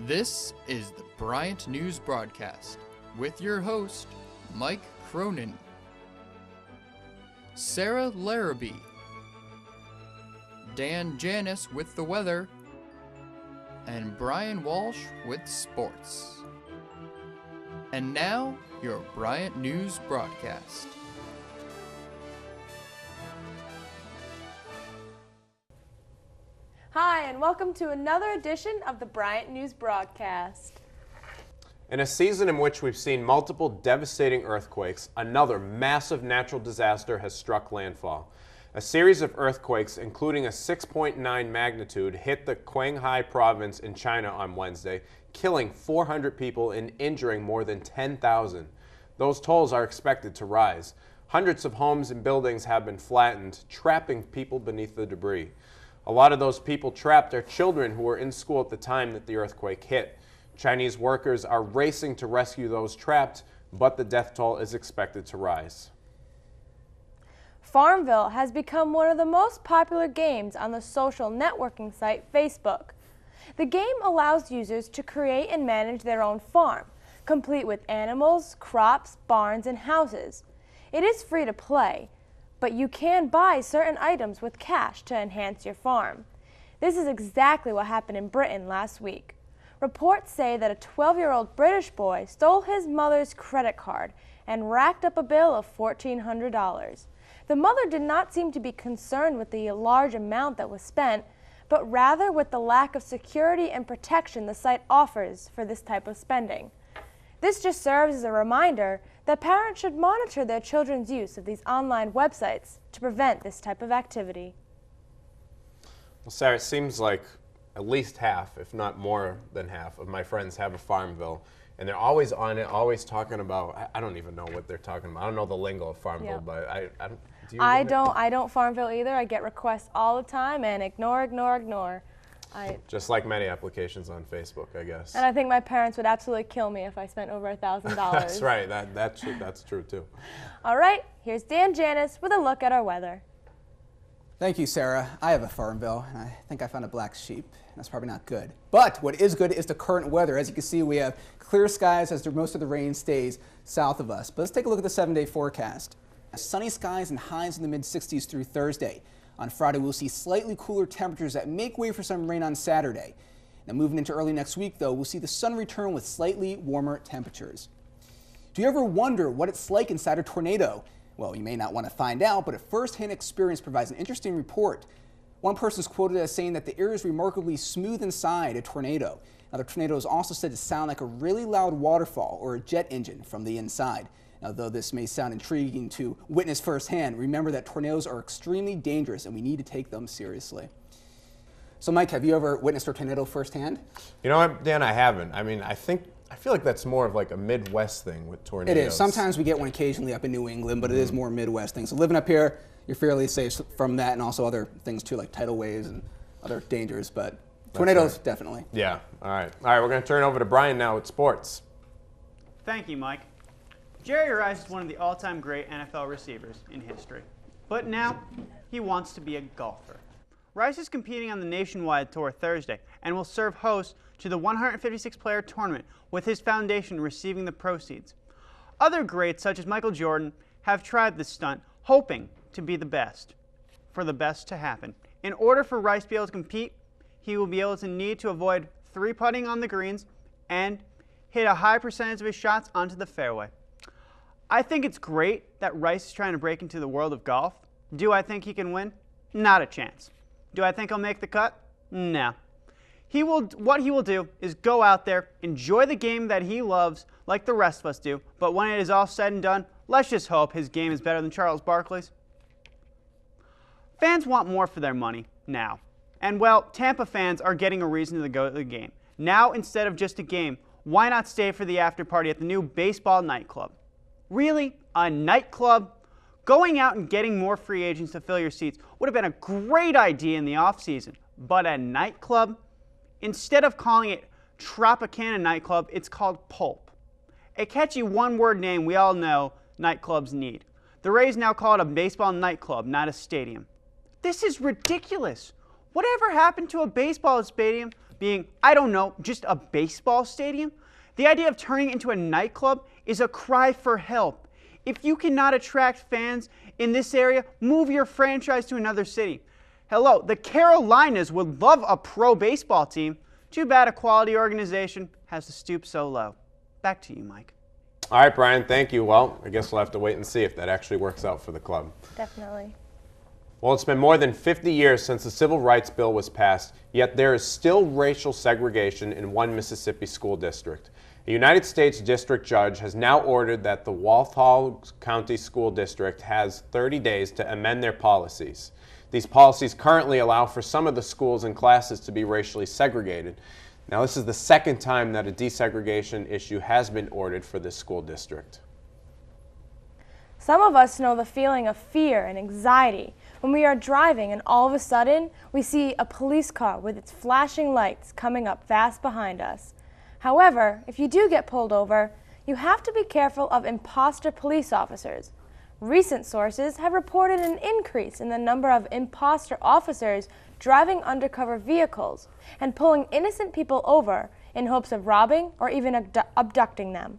This is the Bryant News Broadcast with your host, Mike Cronin, Sarah Larrabee, Dan Janis with the weather, and Brian Walsh with sports. And now, your Bryant News Broadcast. Hi, and welcome to another edition of the Bryant News Broadcast. In a season in which we've seen multiple devastating earthquakes, another massive natural disaster has struck landfall. A series of earthquakes, including a 6.9 magnitude, hit the Qinghai province in China on Wednesday, killing 400 people and injuring more than 10,000. Those tolls are expected to rise. Hundreds of homes and buildings have been flattened, trapping people beneath the debris. A lot of those people trapped are children who were in school at the time that the earthquake hit. Chinese workers are racing to rescue those trapped, but the death toll is expected to rise. Farmville has become one of the most popular games on the social networking site Facebook. The game allows users to create and manage their own farm, complete with animals, crops, barns, and houses. It is free to play, but you can buy certain items with cash to enhance your farm. This is exactly what happened in Britain last week. Reports say that a 12-year-old British boy stole his mother's credit card and racked up a bill of $1,400. The mother did not seem to be concerned with the large amount that was spent, but rather with the lack of security and protection the site offers for this type of spending. This just serves as a reminder that parents should monitor their children's use of these online websites to prevent this type of activity. Well, Sarah, it seems like at least half, if not more than half, of my friends have a Farmville, and they're always on it, always talking about, I don't even know what they're talking about. I don't know the lingo of Farmville, Yep. but I don't. Do you I don't Farmville either. I get requests all the time and ignore. Just like many applications on Facebook, I guess. And I think my parents would absolutely kill me if I spent over $1,000. That's right. That's true too. All right, here's Dan Janis with a look at our weather. Thank you, Sarah. I have a Farmville, and I think I found a black sheep. That's probably not good. But what is good is the current weather. As you can see, we have clear skies as most of the rain stays south of us. But let's take a look at the 7-day forecast. Sunny skies and highs in the mid-60s through Thursday. On Friday, we'll see slightly cooler temperatures that make way for some rain on Saturday. Now, moving into early next week, though, we'll see the sun return with slightly warmer temperatures. Do you ever wonder what it's like inside a tornado? Well, you may not want to find out, but a first-hand experience provides an interesting report. One person is quoted as saying that the air is remarkably smooth inside a tornado. Now, the tornado is also said to sound like a really loud waterfall or a jet engine from the inside. Now, though this may sound intriguing to witness firsthand, remember that tornadoes are extremely dangerous and we need to take them seriously. So, Mike, have you ever witnessed a tornado firsthand? You know what, Dan, I haven't. I mean, I feel like that's more of like a Midwest thing with tornadoes. It is. Sometimes we get one occasionally up in New England, but it is more Midwest thing. So living up here, you're fairly safe from that and also other things too, like tidal waves and other dangers, but tornadoes, definitely. Yeah, all right, we're going to turn it over to Brian now with sports. Thank you, Mike. Jerry Rice is one of the all-time great NFL receivers in history, but now he wants to be a golfer. Rice is competing on the Nationwide Tour Thursday and will serve host to the 156-player tournament with his foundation receiving the proceeds. Other greats such as Michael Jordan have tried this stunt, hoping to be the best, for the best to happen. In order for Rice to be able to compete, he will be able to need to avoid 3-putting on the greens and hit a high percentage of his shots onto the fairway. I think it's great that Rice is trying to break into the world of golf. Do I think he can win? Not a chance. Do I think he'll make the cut? No. What he will do is go out there, enjoy the game that he loves like the rest of us do, but when it is all said and done, let's just hope his game is better than Charles Barkley's. Fans want more for their money now. And well, Tampa fans are getting a reason to go to the game. Now, instead of just a game, why not stay for the after party at the new baseball nightclub? Really? A nightclub? Going out and getting more free agents to fill your seats would have been a great idea in the offseason, but a nightclub? Instead of calling it Tropicana Nightclub, it's called Pulp. A catchy one-word name we all know nightclubs need. The Rays now call it a baseball nightclub, not a stadium. This is ridiculous. Whatever happened to a baseball stadium being, I don't know, just a baseball stadium, the idea of turning it into a nightclub is a cry for help. If you cannot attract fans in this area, move your franchise to another city. Hello, the Carolinas would love a pro baseball team. Too bad a quality organization has to stoop so low. Back to you, Mike. All right, Brian, thank you. Well, I guess we'll have to wait and see if that actually works out for the club. Definitely. Well, it's been more than 50 years since the Civil Rights Bill was passed, yet there is still racial segregation in one Mississippi school district. A United States district judge has now ordered that the Walthall County School District has 30 days to amend their policies. These policies currently allow for some of the schools and classes to be racially segregated. Now, this is the second time that a desegregation issue has been ordered for this school district. Some of us know the feeling of fear and anxiety when we are driving and all of a sudden we see a police car with its flashing lights coming up fast behind us. However, if you do get pulled over, you have to be careful of imposter police officers. Recent sources have reported an increase in the number of imposter officers driving undercover vehicles and pulling innocent people over in hopes of robbing or even abducting them.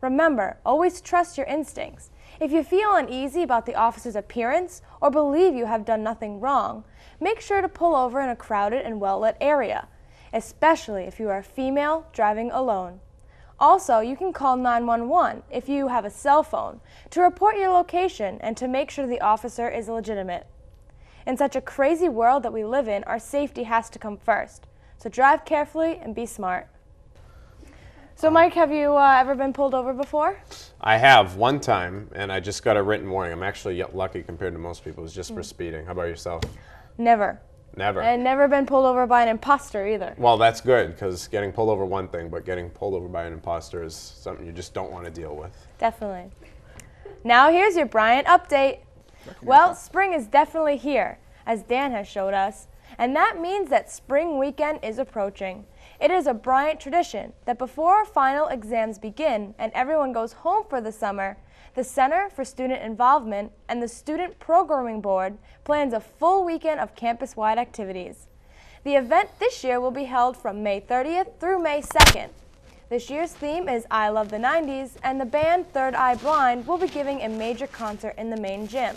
Remember, always trust your instincts. If you feel uneasy about the officer's appearance or believe you have done nothing wrong, make sure to pull over in a crowded and well-lit area, especially if you are a female driving alone. Also, you can call 911 if you have a cell phone to report your location and to make sure the officer is legitimate. In such a crazy world that we live in, our safety has to come first. So drive carefully and be smart. So Mike, have you ever been pulled over before? I have one time, and I just got a written warning. I'm actually lucky compared to most people. It was just for speeding. How about yourself? Never. Never. And never been pulled over by an imposter either. Well, that's good, because getting pulled over one thing, but getting pulled over by an imposter is something you just don't want to deal with. Definitely. Now here's your Bryant update. Well, spring is definitely here, as Dan has showed us, and that means that spring weekend is approaching. It is a Bryant tradition that before final exams begin and everyone goes home for the summer, the Center for Student Involvement and the Student Programming Board plans a full weekend of campus-wide activities. The event this year will be held from May 30th through May 2nd. This year's theme is I Love the 90s, and the band Third Eye Blind will be giving a major concert in the main gym.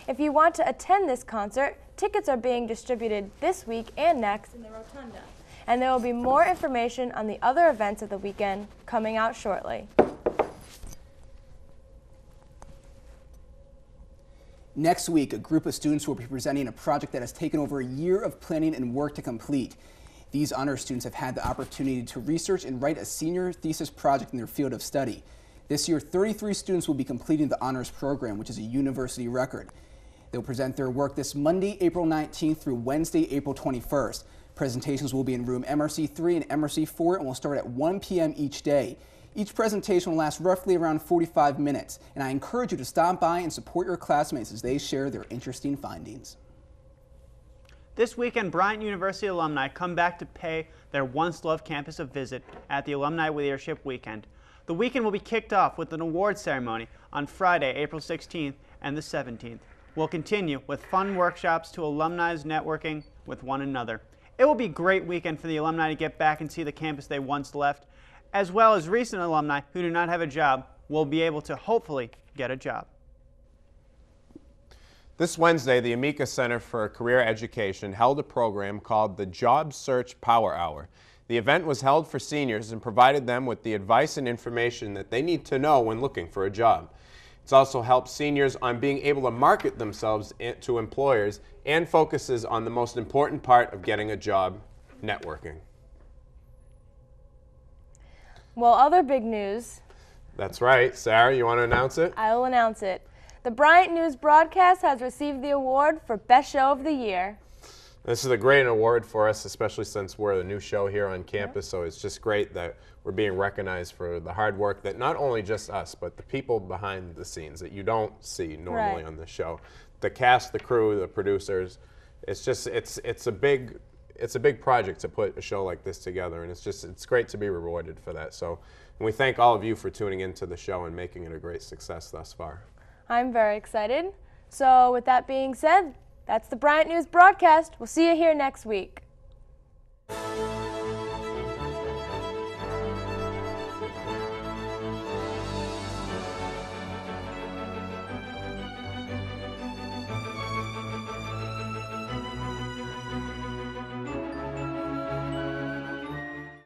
If you want to attend this concert, tickets are being distributed this week and next in the Rotunda. And there will be more information on the other events of the weekend coming out shortly. Next week, a group of students will be presenting a project that has taken over a year of planning and work to complete. These honor students have had the opportunity to research and write a senior thesis project in their field of study. This year, 33 students will be completing the honors program, which is a university record. They'll present their work this Monday, April 19th through Wednesday, April 21st. Presentations will be in room MRC3 and MRC4 and will start at 1 p.m. each day. Each presentation will last roughly around 45 minutes, and I encourage you to stop by and support your classmates as they share their interesting findings. This weekend, Bryant University alumni come back to pay their once-loved campus a visit at the Alumni Leadership Weekend. The weekend will be kicked off with an awards ceremony on Friday, April 16th and the 17th. We'll continue with fun workshops to alumni's networking with one another. It will be a great weekend for the alumni to get back and see the campus they once left, as well as recent alumni who do not have a job will be able to hopefully get a job. This Wednesday, the Amica Center for Career Education held a program called the Job Search Power Hour. The event was held for seniors and provided them with the advice and information that they need to know when looking for a job. It's also helped seniors on being able to market themselves to employers and focuses on the most important part of getting a job, networking. Well, other big news. That's right. Sarah, you want to announce it? I will announce it. The Bryant News broadcast has received the award for Best Show of the Year. This is a great award for us, especially since we're the new show here on campus, so it's just great that we're being recognized for the hard work that not only just us, but the people behind the scenes that you don't see normally on the show. The cast, the crew, the producers, it's just, it's a big project to put a show like this together, and it's great to be rewarded for that. So, and we thank all of you for tuning into the show and making it a great success thus far. I'm very excited. So with that being said, that's the Bryant News broadcast. We'll see you here next week.